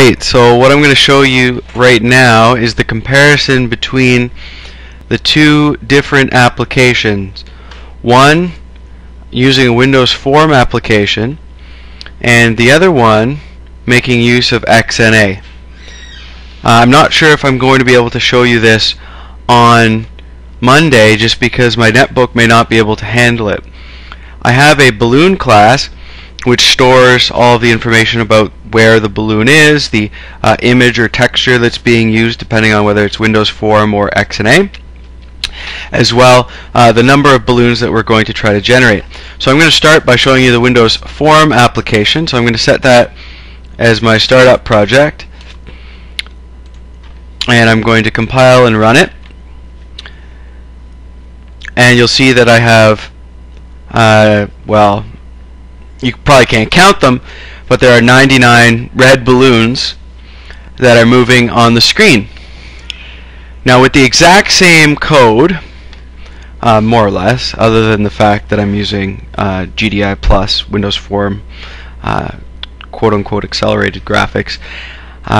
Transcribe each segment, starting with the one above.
Alright, so what I'm going to show you right now is the comparison between the two different applications. One using a Windows Form application and the other one making use of XNA. I'm not sure if I'm going to be able to show you this on Monday just because my netbook may not be able to handle it. I have a balloon class which stores all of the information about where the balloon is, the image or texture that's being used depending on whether it's Windows Form or XNA, as well the number of balloons that we're going to try to generate. So I'm going to start by showing you the Windows Form application. So I'm going to set that as my startup project, and I'm going to compile and run it, and you'll see that I have well, you probably can't count them, but there are 99 red balloons that are moving on the screen. Now with the exact same code, more or less, other than the fact that I'm using GDI plus Windows Form quote-unquote accelerated graphics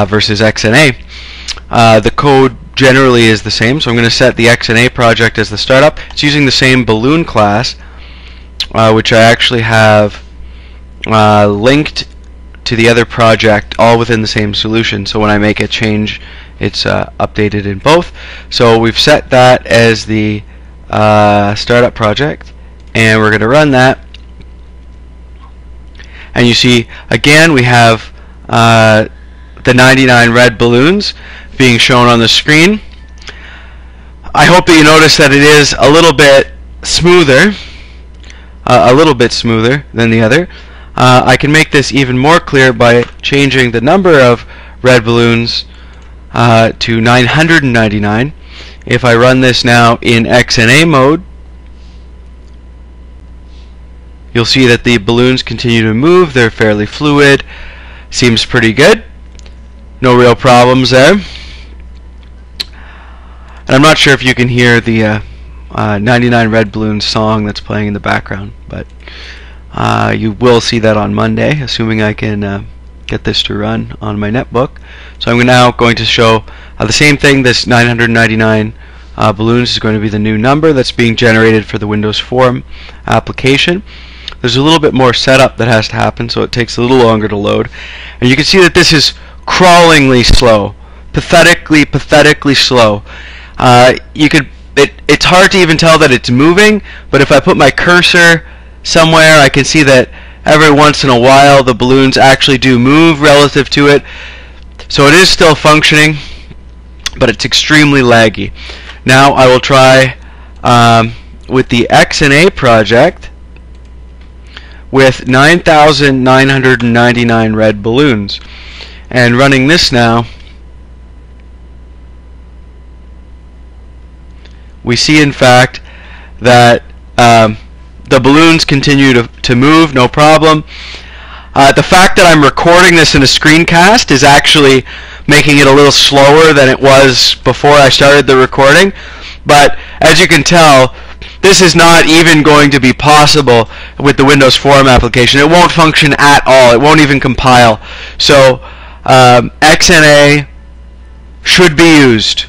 versus XNA, the code generally is the same. So I'm going to set the XNA project as the startup. It's using the same balloon class, which I actually have linked to the other project, all within the same solution. So when I make a change, it's updated in both. So we've set that as the startup project, and we're going to run that. And you see, again, we have the 99 red balloons being shown on the screen. I hope that you notice that it is a little bit smoother, than the other. I can make this even more clear by changing the number of red balloons to 999. If I run this now in XNA mode, you'll see that the balloons continue to move. They're fairly fluid. Seems pretty good. No real problems there. And I'm not sure if you can hear the 99 Red Balloons song that's playing in the background, but you will see that on Monday, assuming I can get this to run on my netbook. So I'm now going to show the same thing. This 999 balloons is going to be the new number that's being generated for the Windows Form application. There's a little bit more setup that has to happen, so it takes a little longer to load. And you can see that this is crawlingly slow, pathetically slow. It's hard to even tell that it's moving, but if I put my cursor somewhere, I can see that every once in a while the balloons actually do move relative to it. So it is still functioning, but it's extremely laggy. Now I will try with the XNA project with 9,999 red balloons, and running this now, we see in fact that the balloons continue to move, no problem. The fact that I'm recording this in a screencast is actually making it a little slower than it was before I started the recording, but as you can tell, this is not even going to be possible with the Windows Form application. It won't function at all. It won't even compile. So XNA should be used.